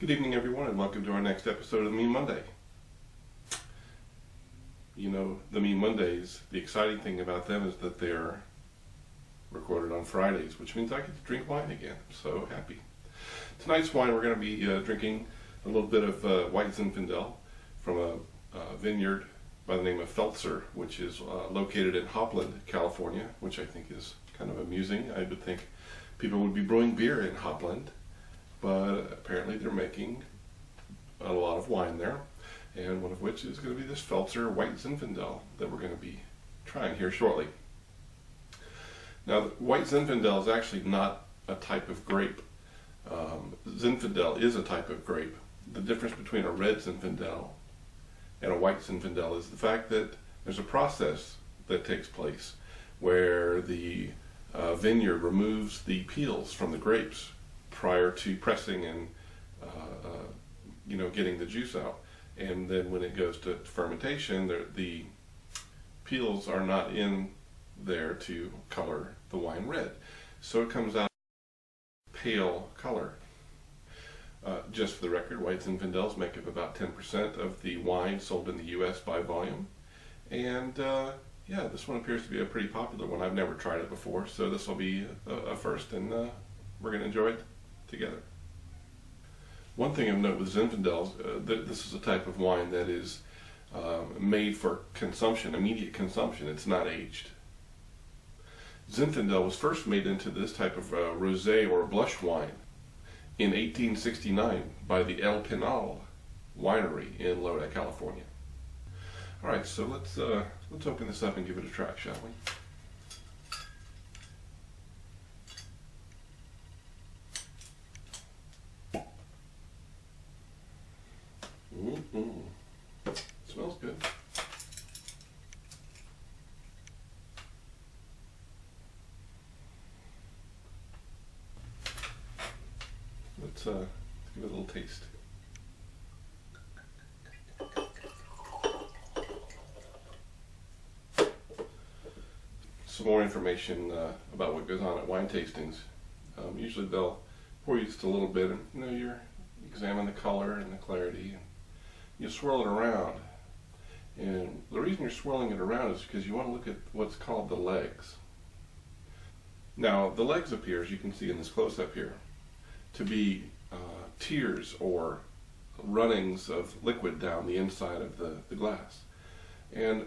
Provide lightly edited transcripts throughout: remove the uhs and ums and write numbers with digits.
Good evening, everyone, and welcome to our next episode of Mean Monday. You know, the Mean Mondays, the exciting thing about them is that they're recorded on Fridays, which means I get to drink wine again. I'm so happy. Tonight's wine, we're going to be drinking a little bit of white Zinfandel from a vineyard by the name of Feltzer, which is located in Hopland, California, which I think is kind of amusing. I would think people would be brewing beer in Hopland, but apparently they're making a lot of wine there, and one of which is going to be this Feltzer white Zinfandel that we're going to be trying here shortly. Now, white Zinfandel is actually not a type of grape. Zinfandel is a type of grape. The difference between a red Zinfandel and a white Zinfandel is the fact that there's a process that takes place where the vineyard removes the peels from the grapes prior to pressing and getting the juice out. And then when it goes to fermentation, the peels are not in there to color the wine red. So it comes out pale color. Just for the record, white Zinfandels make up about 10% of the wine sold in the U.S. by volume. And yeah, this one appears to be a pretty popular one. I've never tried it before, so this will be a first, and we're going to enjoy it together. One thing of note with Zinfandels, this is a type of wine that is made for consumption, immediate consumption. It's not aged. Zinfandel was first made into this type of rosé or blush wine in 1869 by the El Pinal winery in Lodi, California. All right, so let's open this up and give it a try, shall we? Smells good. Let's give it a little taste. Some more information about what goes on at wine tastings. Usually they'll pour you just a little bit, and you examine the color and the clarity, and you swirl it around. And the reason you're swirling it around is because you want to look at what's called the legs. Now, the legs appear, as you can see in this close-up here, to be tears or runnings of liquid down the inside of the glass. And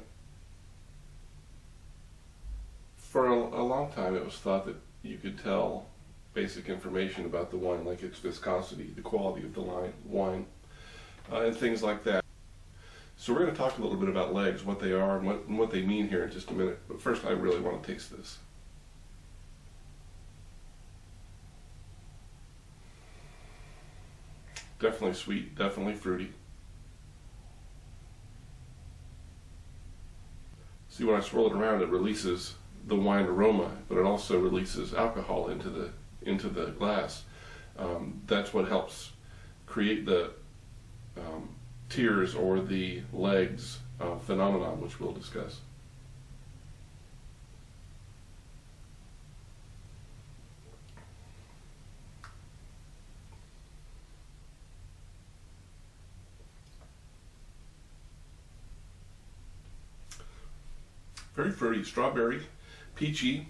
for a long time it was thought that you could tell basic information about the wine, like its viscosity, the quality of the wine, and things like that. So we're going to talk a little bit about legs, what they are and what they mean here in just a minute. But first, I really want to taste this. Definitely sweet, definitely fruity. See, when I swirl it around, it releases the wine aroma, but it also releases alcohol into the glass. That's what helps create the tears or the legs phenomenon, which we'll discuss. Very fruity, strawberry, peachy,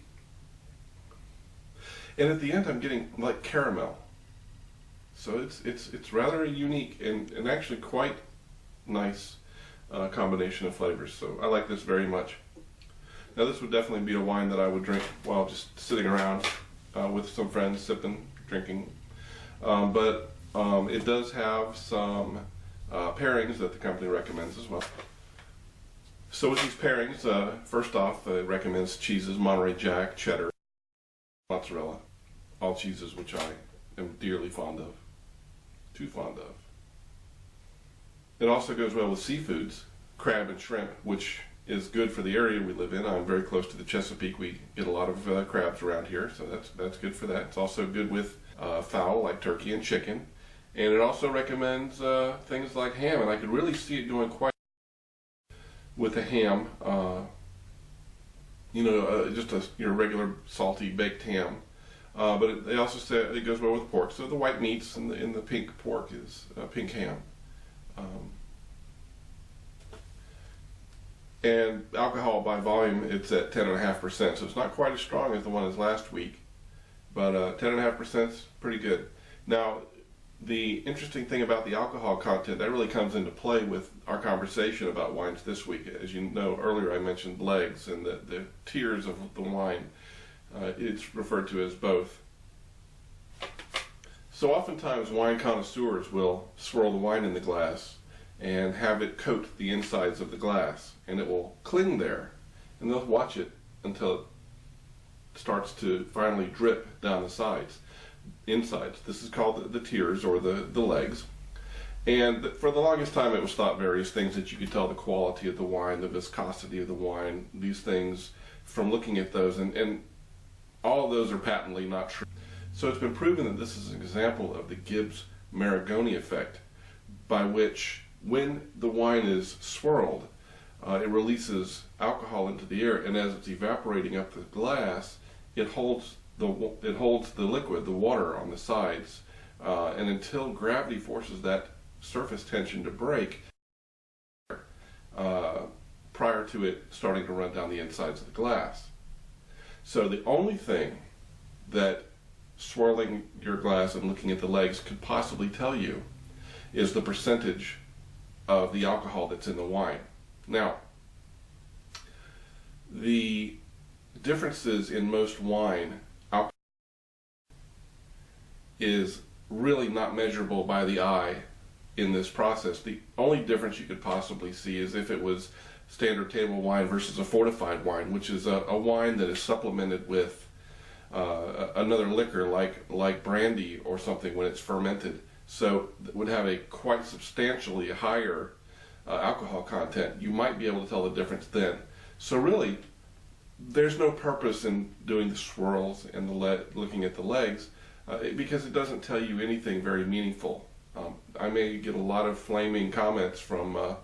and at the end I'm getting like caramel. So it's rather unique and actually quite nice combination of flavors. So I like this very much. Now, this would definitely be a wine that I would drink while just sitting around with some friends, sipping, drinking. But it does have some pairings that the company recommends as well. So with these pairings, first off, it recommends cheeses: Monterey Jack, cheddar, mozzarella, all cheeses which I am dearly fond of, too fond of. It also goes well with seafoods, crab and shrimp, which is good for the area we live in. I'm very close to the Chesapeake. We get a lot of crabs around here, so that's good for that. It's also good with fowl like turkey and chicken. And it also recommends things like ham, and I could really see it going quite with a ham, just your regular salty baked ham, But they also say it goes well with pork. So the white meats and the pink pork is pink ham. And alcohol by volume, it's at 10.5%. So it's not quite as strong as the one as last week, but 10.5% is pretty good. Now, the interesting thing about the alcohol content, that really comes into play with our conversation about wines this week. As you know, earlier I mentioned legs and the tiers of the wine. It's referred to as both. So oftentimes wine connoisseurs will swirl the wine in the glass and have it coat the insides of the glass, and it will cling there, and they'll watch it until it starts to finally drip down the insides. This is called the tiers, or the legs. And for the longest time it was thought various things that you could tell the quality of the wine, the viscosity of the wine, these things from looking at those, and all of those are patently not true. So it's been proven that this is an example of the Gibbs-Marigoni effect, by which when the wine is swirled, it releases alcohol into the air, and as it's evaporating up the glass, it holds the liquid, the water, on the sides, and until gravity forces that surface tension to break, prior to it starting to run down the insides of the glass. So the only thing that swirling your glass and looking at the legs could possibly tell you is the percentage of the alcohol that's in the wine. Now, the differences in most wine alcohol is really not measurable by the eye in this process. The only difference you could possibly see is if it was standard table wine versus a fortified wine, which is a wine that is supplemented with another liquor like brandy or something when it's fermented. So it would have a quite substantially higher alcohol content. You might be able to tell the difference then. So really, there's no purpose in doing the swirls and looking at the legs because it doesn't tell you anything very meaningful. I may get a lot of flaming comments from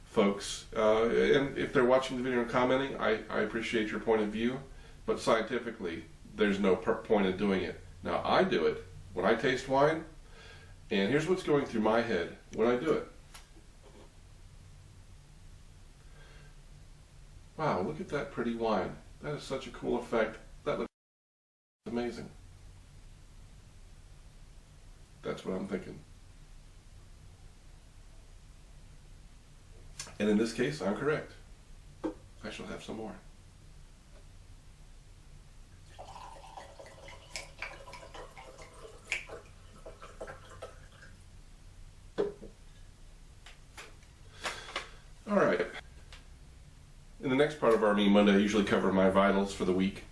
folks, and if they're watching the video and commenting, I appreciate your point of view, but scientifically, there's no point in doing it. Now, I do it when I taste wine, and here's what's going through my head when I do it. Wow, look at that pretty wine. That is such a cool effect. That looks amazing. That's what I'm thinking. And in this case, I'm correct. I shall have some more. All right. In the next part of our Me Monday, I usually cover my vitals for the week.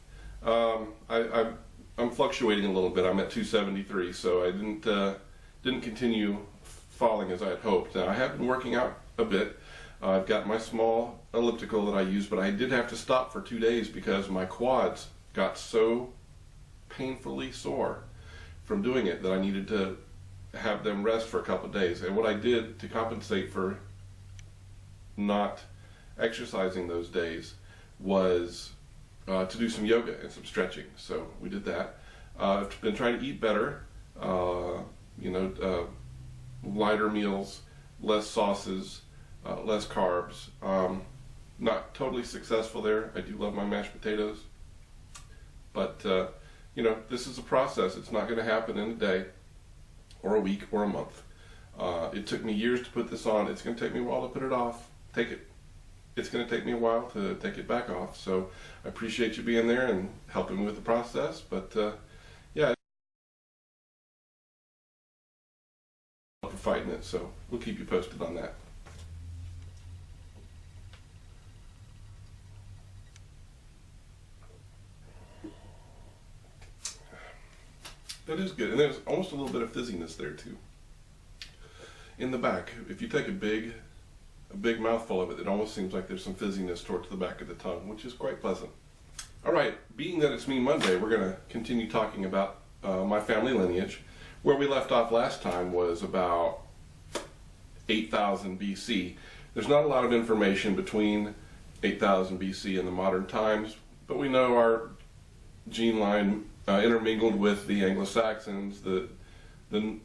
I'm fluctuating a little bit. I'm at 273, so I didn't continue falling as I had hoped. Now, I have been working out a bit. I've got my small elliptical that I use, but I did have to stop for 2 days because my quads got so painfully sore from doing it that I needed to have them rest for a couple of days. And what I did to compensate for not exercising those days was to do some yoga and some stretching. So we did that. I've been trying to eat better, lighter meals, less sauces, less carbs. Not totally successful there. I do love my mashed potatoes, but this is a process. It's not going to happen in a day or a week or a month. It took me years to put this on. It's going to take me a while to put it off. It's going to take me a while to take it back off. So I appreciate you being there and helping me with the process. But yeah, for fighting it. So we'll keep you posted on that. That is good, and there's almost a little bit of fizziness there too. In the back, if you take a big mouthful of it, it almost seems like there's some fizziness towards the back of the tongue, which is quite pleasant. All right, being that it's Me Monday, we're going to continue talking about my family lineage. Where we left off last time was about 8,000 BC. There's not a lot of information between 8,000 BC and the modern times, but we know our gene line intermingled with the Anglo-Saxons, the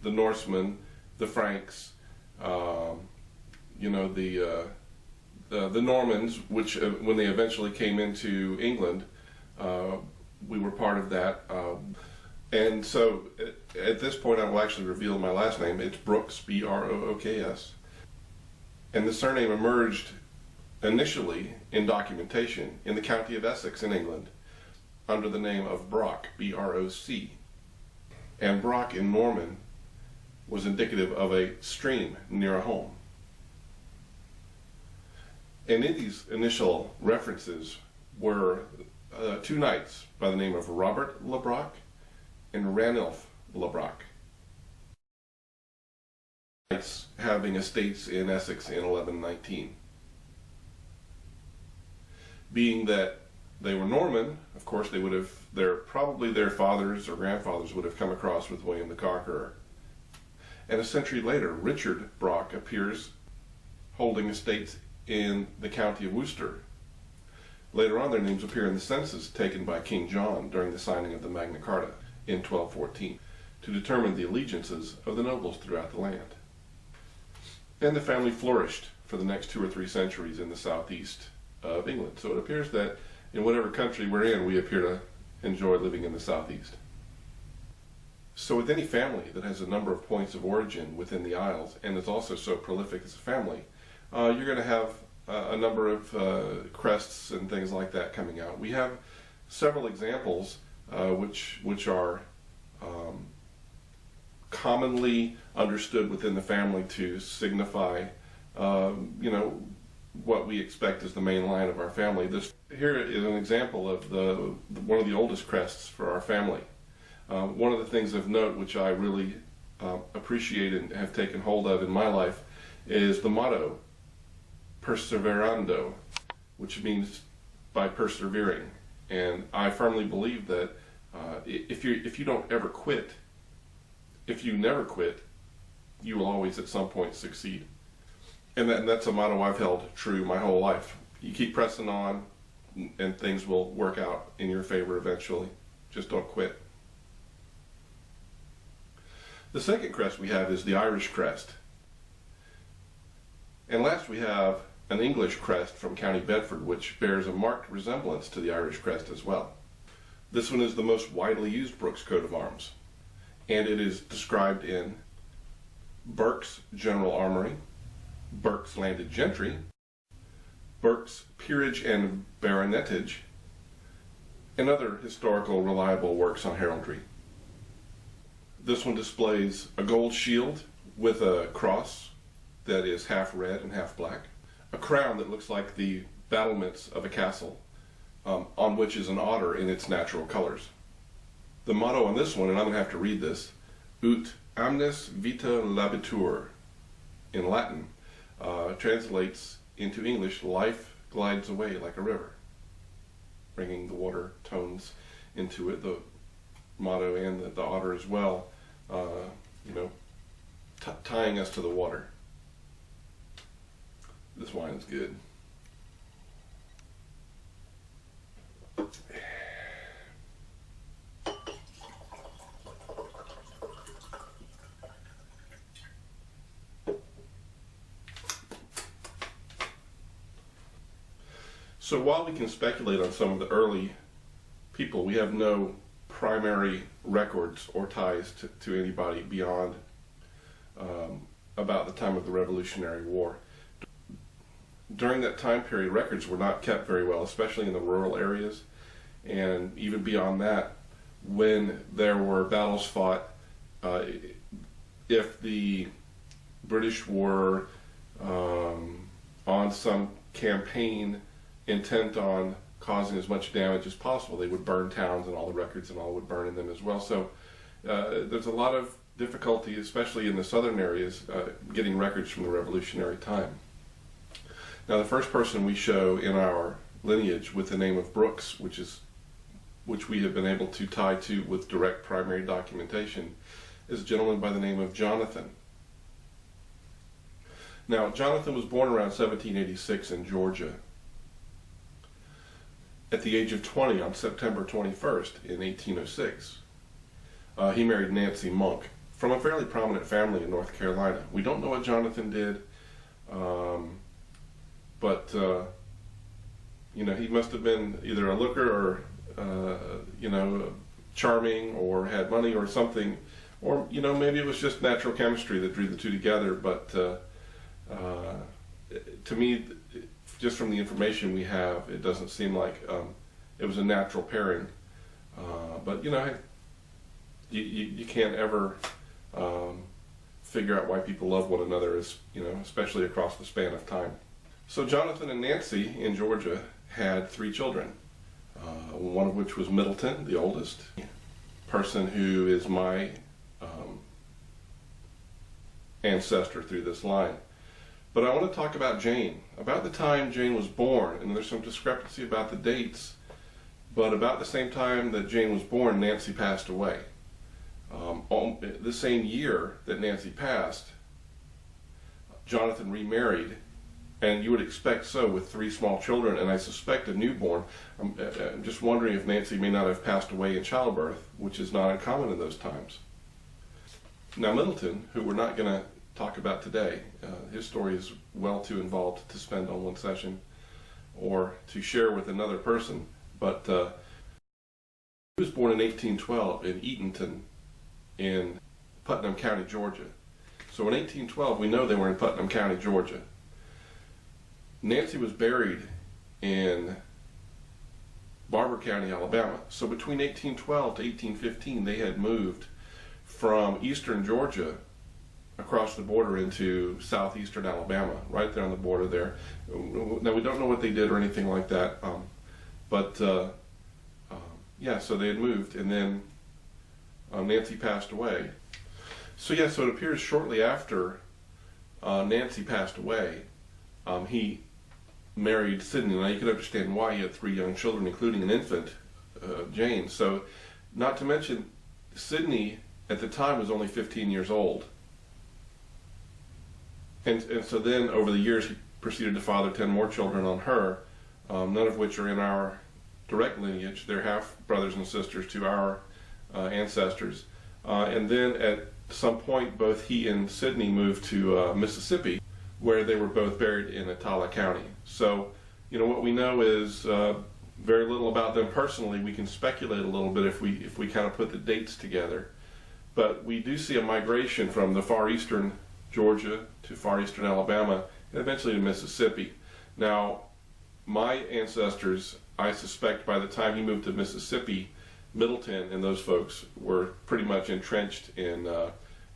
Norsemen, the Franks, you know, the Normans, which when they eventually came into England, we were part of that. And so at this point I will actually reveal my last name. It's Brooks, B-R-O-O-K-S. And the surname emerged initially in documentation in the county of Essex in England under the name of Brock, B-R-O-C. And Brock in Norman was indicative of a stream near a home. And in these initial references were two knights by the name of Robert le Broc and Ranulph le Broc, knights having estates in Essex in 1119. Being that they were Norman, of course they would have, probably their fathers or grandfathers would have come across with William the Conqueror. And a century later, Richard Brock appears holding estates in the county of Worcester. Later on, their names appear in the census taken by King John during the signing of the Magna Carta in 1214 to determine the allegiances of the nobles throughout the land. And the family flourished for the next 2 or 3 centuries in the southeast of England. So it appears that in whatever country we're in, we appear to enjoy living in the southeast. So with any family that has a number of points of origin within the Isles and is also so prolific as a family, you're going to have a number of crests and things like that coming out. We have several examples which are commonly understood within the family to signify, you know, what we expect is the main line of our family. This here is an example of one of the oldest crests for our family. One of the things of note which I really appreciate and have taken hold of in my life is the motto, perseverando, which means by persevering. And I firmly believe that if you don't ever quit, if you never quit, you will always at some point succeed. And that's a motto I've held true my whole life. You keep pressing on and things will work out in your favor eventually. Just don't quit. The second crest we have is the Irish crest. And last we have an English crest from County Bedford, which bears a marked resemblance to the Irish crest as well. This one is the most widely used Brooks coat of arms, and it is described in Burke's General Armory, Burke's Landed Gentry, Burke's Peerage and Baronetage, and other historical reliable works on heraldry. This one displays a gold shield with a cross that is half red and half black, a crown that looks like the battlements of a castle, on which is an otter in its natural colors. The motto on this one, and I'm going to have to read this, Ut amnes vita labitur, in Latin, translates into English, life glides away like a river, bringing the water tones into it, the motto and the otter as well, you know, tying us to the water. This wine is good. So while we can speculate on some of the early people, we have no primary records or ties to anybody beyond about the time of the Revolutionary War. During that time period, records were not kept very well, especially in the rural areas, and even beyond that, when there were battles fought, if the British were on some campaign intent on causing as much damage as possible, they would burn towns, and all the records and all would burn in them as well. So there's a lot of difficulty, especially in the southern areas, getting records from the Revolutionary time. Now, the first person we show in our lineage with the name of Brooks, which we have been able to tie to with direct primary documentation, is a gentleman by the name of Jonathan. Now, Jonathan was born around 1786 in Georgia. at the age of 20 on September 21st in 1806. He married Nancy Monk from a fairly prominent family in North Carolina. We don't know what Jonathan did, but he must have been either a looker or charming, or had money or something, or maybe it was just natural chemistry that drew the two together. But to me, just from the information we have, it doesn't seem like it was a natural pairing. But you can't ever figure out why people love one another, especially across the span of time. So Jonathan and Nancy in Georgia had 3 children, one of which was Middleton, the oldest person, who is my ancestor through this line. But I want to talk about Jane. About the time Jane was born, and there's some discrepancy about the dates, but about the same time that Jane was born, Nancy passed away. The same year that Nancy passed, Jonathan remarried, and you would expect so with 3 small children, and I suspect a newborn. I'm just wondering if Nancy may not have passed away in childbirth, which is not uncommon in those times. Now Middleton, who we're not going to talk about today, his story is well too involved to spend on one session or to share with another person, but he was born in 1812 in Eatonton in Putnam County, Georgia. So in 1812, we know they were in Putnam County, Georgia. Nancy was buried in Barber County, Alabama. So between 1812 to 1815, they had moved from eastern Georgia across the border into southeastern Alabama, right there on the border there. Now, we don't know what they did or anything like that, but yeah, so they had moved, and then Nancy passed away. So yeah, so it appears shortly after Nancy passed away, he married Sydney. Now you can understand why. He had 3 young children, including an infant, Jane. So, not to mention, Sydney at the time was only 15 years old. And so then, over the years, he proceeded to father 10 more children on her, none of which are in our direct lineage. They're half brothers and sisters to our ancestors. And then at some point, both he and Sydney moved to Mississippi, where they were both buried in Attala County. So, what we know is very little about them personally. We can speculate a little bit if we kind of put the dates together. But we do see a migration from the far eastern Georgia to far eastern Alabama, and eventually to Mississippi. Now, my ancestors, I suspect by the time he moved to Mississippi, Middleton and those folks were pretty much entrenched in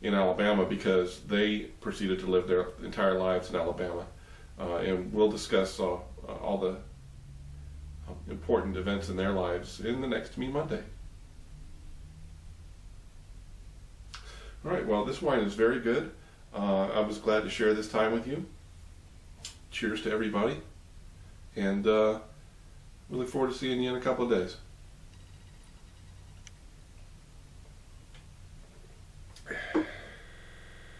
Alabama, because they proceeded to live their entire lives in Alabama. And we'll discuss all the important events in their lives in the next Mean Monday. All right, well, this wine is very good. I was glad to share this time with you. Cheers to everybody. And we look forward to seeing you in a couple of days.